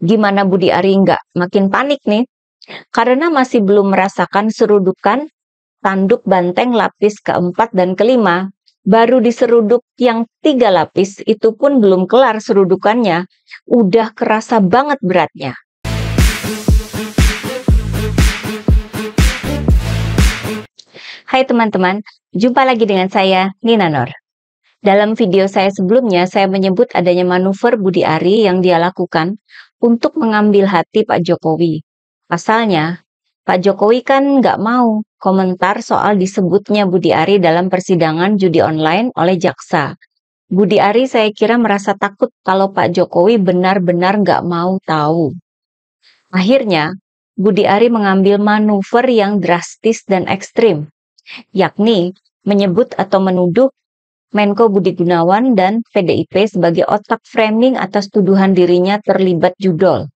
Gimana Budi Ari nggak makin panik nih? Karena masih belum merasakan serudukan tanduk banteng lapis keempat dan kelima. Baru diseruduk yang 3 lapis, itu pun belum kelar serudukannya. Udah kerasa banget beratnya. Hai teman-teman, jumpa lagi dengan saya, Nina Nur. Dalam video saya sebelumnya, saya menyebut adanya manuver Budi Ari yang dia lakukan untuk mengambil hati Pak Jokowi. Pasalnya, Pak Jokowi kan nggak mau komentar soal disebutnya Budi Ari dalam persidangan judi online oleh jaksa. Budi Ari saya kira merasa takut kalau Pak Jokowi benar-benar nggak mau tahu. Akhirnya, Budi Ari mengambil manuver yang drastis dan ekstrim, yakni menyebut atau menuduh Menko Budi Gunawan dan PDIP sebagai otak framing atas tuduhan dirinya terlibat judol.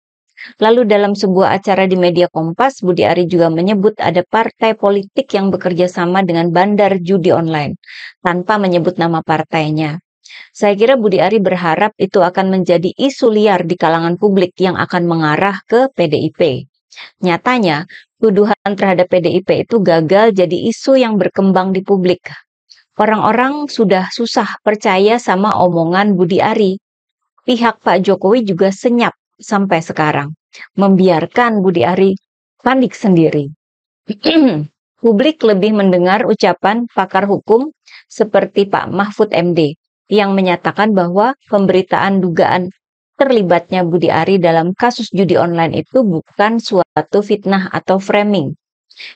Lalu dalam sebuah acara di media Kompas, Budi Ari juga menyebut ada partai politik yang bekerja sama dengan bandar judi online, tanpa menyebut nama partainya. Saya kira Budi Ari berharap itu akan menjadi isu liar di kalangan publik yang akan mengarah ke PDIP. Nyatanya, tuduhan terhadap PDIP itu gagal jadi isu yang berkembang di publik. Orang-orang sudah susah percaya sama omongan Budi Ari. Pihak Pak Jokowi juga senyap sampai sekarang, membiarkan Budi Ari panik sendiri. Publik lebih mendengar ucapan pakar hukum seperti Pak Mahfud MD yang menyatakan bahwa pemberitaan dugaan terlibatnya Budi Ari dalam kasus judi online itu bukan suatu fitnah atau framing.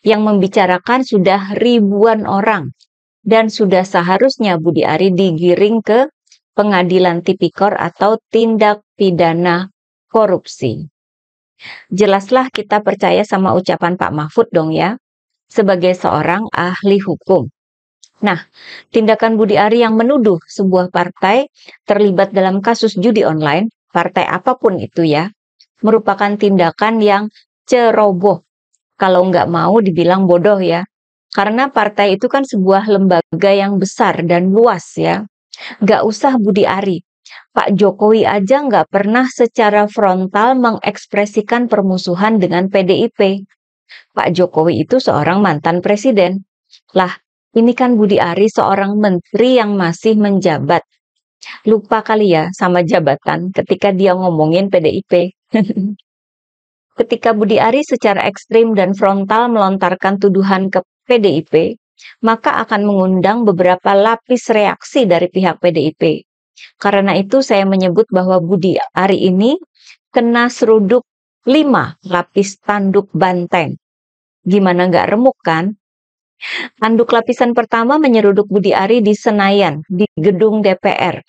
Yang membicarakan sudah ribuan orang. Dan sudah seharusnya Budi Ari digiring ke pengadilan tipikor atau tindak pidana korupsi. Jelaslah kita percaya sama ucapan Pak Mahfud dong ya, sebagai seorang ahli hukum. Nah, tindakan Budi Ari yang menuduh sebuah partai terlibat dalam kasus judi online, partai apapun itu ya, merupakan tindakan yang ceroboh. Kalau nggak mau dibilang bodoh ya. Karena partai itu kan sebuah lembaga yang besar dan luas ya. Nggak usah Budi Ari. Pak Jokowi aja nggak pernah secara frontal mengekspresikan permusuhan dengan PDIP. Pak Jokowi itu seorang mantan presiden. Lah, ini kan Budi Ari seorang menteri yang masih menjabat. Lupa kali ya sama jabatan ketika dia ngomongin PDIP. Ketika Budi Ari secara ekstrim dan frontal melontarkan tuduhan ke PDIP, maka akan mengundang beberapa lapis reaksi dari pihak PDIP. Karena itu saya menyebut bahwa Budi Ari ini kena seruduk 5 lapis tanduk banteng. Gimana nggak remuk kan? Tanduk lapisan pertama menyeruduk Budi Ari di Senayan, di gedung DPR,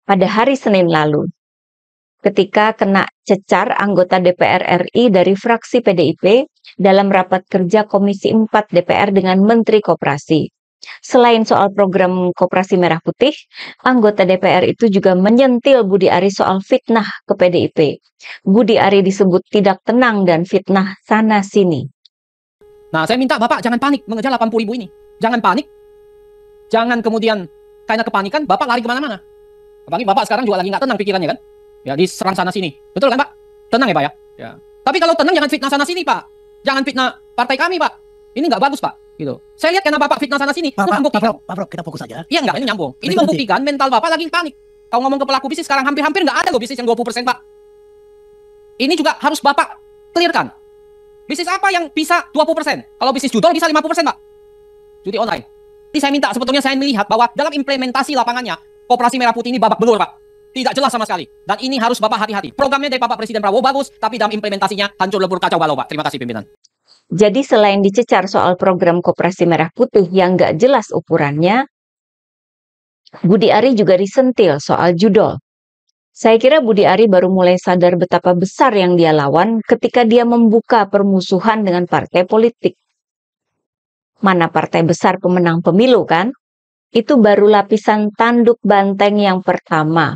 pada hari Senin lalu. Ketika kena cecar anggota DPR RI dari fraksi PDIP dalam rapat kerja Komisi 4 DPR dengan Menteri Koperasi. Selain soal program Koperasi Merah Putih, anggota DPR itu juga menyentil Budi Ari soal fitnah ke PDIP. Budi Ari disebut tidak tenang dan fitnah sana-sini. Nah, saya minta Bapak jangan panik mengejar 80.000 ini. Jangan panik. Jangan kemudian karena kepanikan Bapak lari kemana-mana. Apalagi Bapak sekarang juga lagi nggak tenang pikirannya kan? Ya, diserang sana-sini. Betul kan, Pak? Tenang ya, Pak ya? Ya. Tapi kalau tenang jangan fitnah sana-sini, Pak. Jangan fitnah partai kami, Pak. Ini nggak bagus, Pak. Gitu. Saya lihat karena Bapak fitnah sana-sini. Pak Bro, kita fokus aja. Iya, enggak, ini nyambung. Ini membuktikan mental Bapak lagi panik. Kalau ngomong ke pelaku bisnis sekarang hampir-hampir nggak ada loh bisnis yang 20%, Pak. Ini juga harus Bapak clearkan. Bisnis apa yang bisa 20%? Kalau bisnis judol bisa 50%, Pak. Judi online. Ini saya minta, sebetulnya saya melihat bahwa dalam implementasi lapangannya, Koperasi Merah Putih ini babak belur, Pak. Tidak jelas sama sekali. Dan ini harus Bapak hati-hati. Programnya dari Bapak Presiden Prabowo bagus, tapi dalam implementasinya hancur lebur kacau balau, Pak. Terima kasih, pimpinan. Jadi selain dicecar soal program Koperasi Merah Putih yang nggak jelas ukurannya, Budi Ari juga disentil soal judol. Saya kira Budi Ari baru mulai sadar betapa besar yang dia lawan ketika dia membuka permusuhan dengan partai politik. Mana partai besar pemenang pemilu kan? Itu baru lapisan tanduk banteng yang pertama.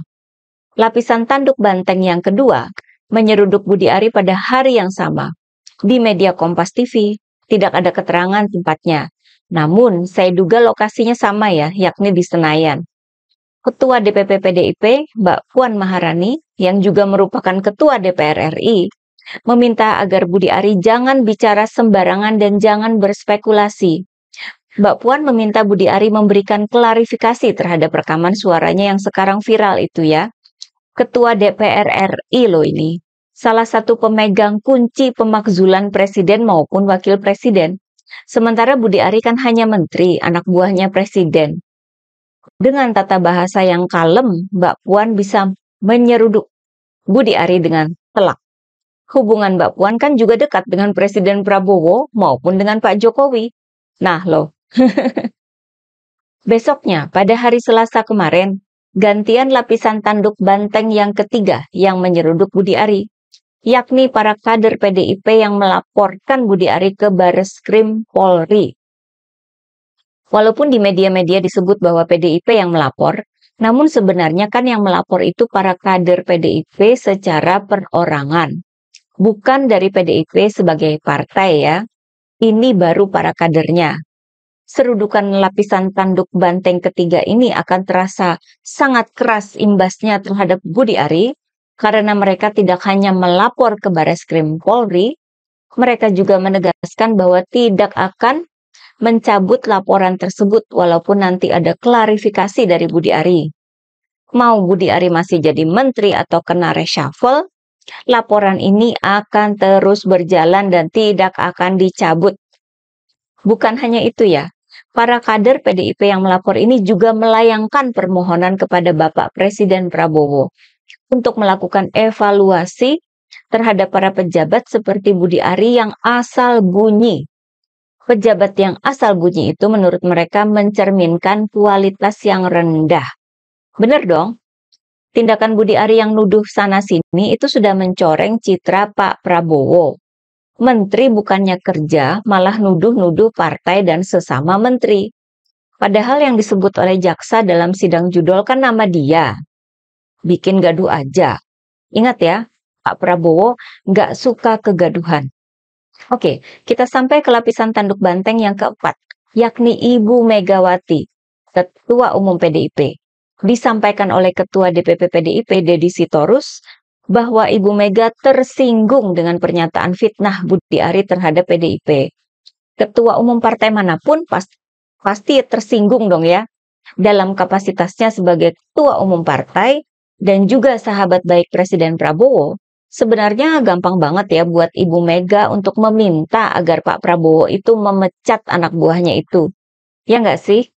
Lapisan tanduk banteng yang kedua menyeruduk Budi Ari pada hari yang sama. Di media Kompas TV, tidak ada keterangan tempatnya. Namun, saya duga lokasinya sama ya, yakni di Senayan. Ketua DPP PDIP, Mbak Puan Maharani, yang juga merupakan Ketua DPR RI, meminta agar Budi Ari jangan bicara sembarangan dan jangan berspekulasi. Mbak Puan meminta Budi Ari memberikan klarifikasi terhadap rekaman suaranya yang sekarang viral itu ya. Ketua DPR RI loh ini. Salah satu pemegang kunci pemakzulan presiden maupun wakil presiden. Sementara Budi Ari kan hanya menteri, anak buahnya presiden. Dengan tata bahasa yang kalem, Mbak Puan bisa menyeruduk Budi Ari dengan telak. Hubungan Mbak Puan kan juga dekat dengan Presiden Prabowo maupun dengan Pak Jokowi. Nah loh, besoknya pada hari Selasa kemarin, gantian lapisan tanduk banteng yang ketiga yang menyeruduk Budi Ari, yakni para kader PDIP yang melaporkan Budi Ari ke Bareskrim Polri. Walaupun di media-media disebut bahwa PDIP yang melapor, namun sebenarnya kan yang melapor itu para kader PDIP secara perorangan. Bukan dari PDIP sebagai partai ya. Ini baru para kadernya. Serudukan lapisan tanduk banteng ketiga ini akan terasa sangat keras imbasnya terhadap Budi Ari, karena mereka tidak hanya melapor ke Bareskrim Polri, mereka juga menegaskan bahwa tidak akan mencabut laporan tersebut walaupun nanti ada klarifikasi dari Budi Ari. Mau Budi Ari masih jadi menteri atau kena reshuffle, laporan ini akan terus berjalan dan tidak akan dicabut. Bukan hanya itu ya, para kader PDIP yang melapor ini juga melayangkan permohonan kepada Bapak Presiden Prabowo untuk melakukan evaluasi terhadap para pejabat seperti Budi Ari yang asal bunyi. Pejabat yang asal bunyi itu menurut mereka mencerminkan kualitas yang rendah. Benar dong? Tindakan Budi Ari yang nuduh sana-sini itu sudah mencoreng citra Pak Prabowo. Menteri bukannya kerja, malah nuduh-nuduh partai dan sesama menteri. Padahal yang disebut oleh jaksa dalam sidang judul kan nama dia. Bikin gaduh aja. Ingat ya, Pak Prabowo nggak suka kegaduhan. Oke, kita sampai ke lapisan tanduk banteng yang keempat, yakni Ibu Megawati, Ketua Umum PDIP. Disampaikan oleh Ketua DPP PDIP, Deddy Sitorus, bahwa Ibu Mega tersinggung dengan pernyataan fitnah Budi Ari terhadap PDIP. Ketua Umum partai manapun pasti tersinggung dong ya, dalam kapasitasnya sebagai Ketua Umum partai dan juga sahabat baik Presiden Prabowo. Sebenarnya gampang banget ya buat Ibu Mega untuk meminta agar Pak Prabowo itu memecat anak buahnya itu. Ya nggak sih?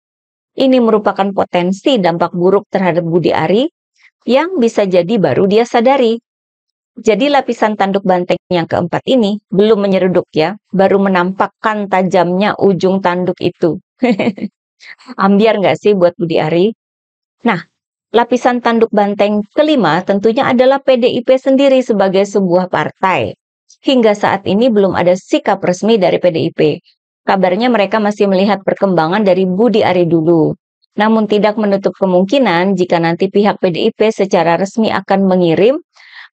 Ini merupakan potensi dampak buruk terhadap Budi Ari yang bisa jadi baru dia sadari. Jadi lapisan tanduk banteng yang keempat ini belum menyeruduk ya, baru menampakkan tajamnya ujung tanduk itu. Ambiar nggak sih buat Budi Ari? Nah, lapisan tanduk banteng kelima tentunya adalah PDIP sendiri sebagai sebuah partai. Hingga saat ini belum ada sikap resmi dari PDIP. Kabarnya mereka masih melihat perkembangan dari Budi Ari dulu. Namun tidak menutup kemungkinan jika nanti pihak PDIP secara resmi akan mengirim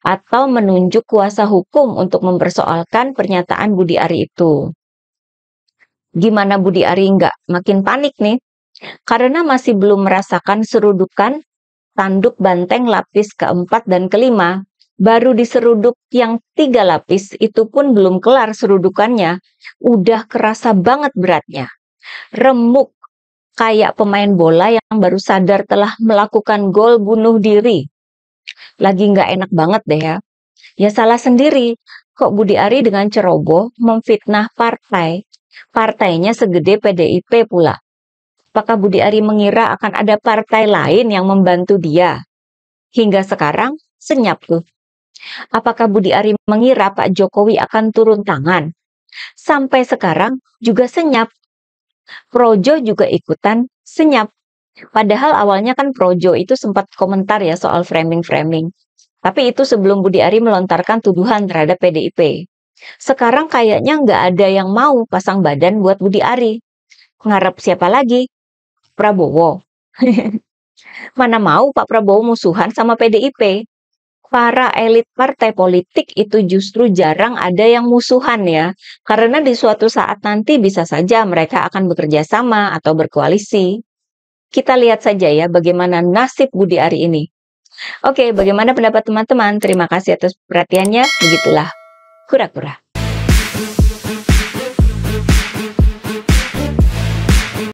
atau menunjuk kuasa hukum untuk mempersoalkan pernyataan Budi Ari itu. Gimana Budi Ari nggak makin panik nih? Karena masih belum merasakan serudukan tanduk banteng lapis keempat dan kelima, baru diseruduk yang 3 lapis, itu pun belum kelar serudukannya, udah kerasa banget beratnya. Remuk, kayak pemain bola yang baru sadar telah melakukan gol bunuh diri. Lagi nggak enak banget deh ya. Ya salah sendiri, kok Budi Ari dengan ceroboh memfitnah partai. Partainya segede PDIP pula. Apakah Budi Ari mengira akan ada partai lain yang membantu dia? Hingga sekarang, senyap tuh. Apakah Budi Ari mengira Pak Jokowi akan turun tangan? Sampai sekarang juga senyap. Projo juga ikutan senyap. Padahal awalnya kan Projo itu sempat komentar ya soal framing-framing. Tapi itu sebelum Budi Ari melontarkan tuduhan terhadap PDIP. Sekarang kayaknya nggak ada yang mau pasang badan buat Budi Ari. Ngarep siapa lagi? Prabowo. Mana mau Pak Prabowo musuhan sama PDIP. Para elit partai politik itu justru jarang ada yang musuhan ya. Karena di suatu saat nanti bisa saja mereka akan bekerja sama atau berkoalisi. kita lihat saja ya bagaimana nasib Budi Ari ini. Oke, bagaimana pendapat teman-teman? Terima kasih atas perhatiannya. Begitulah kura-kura.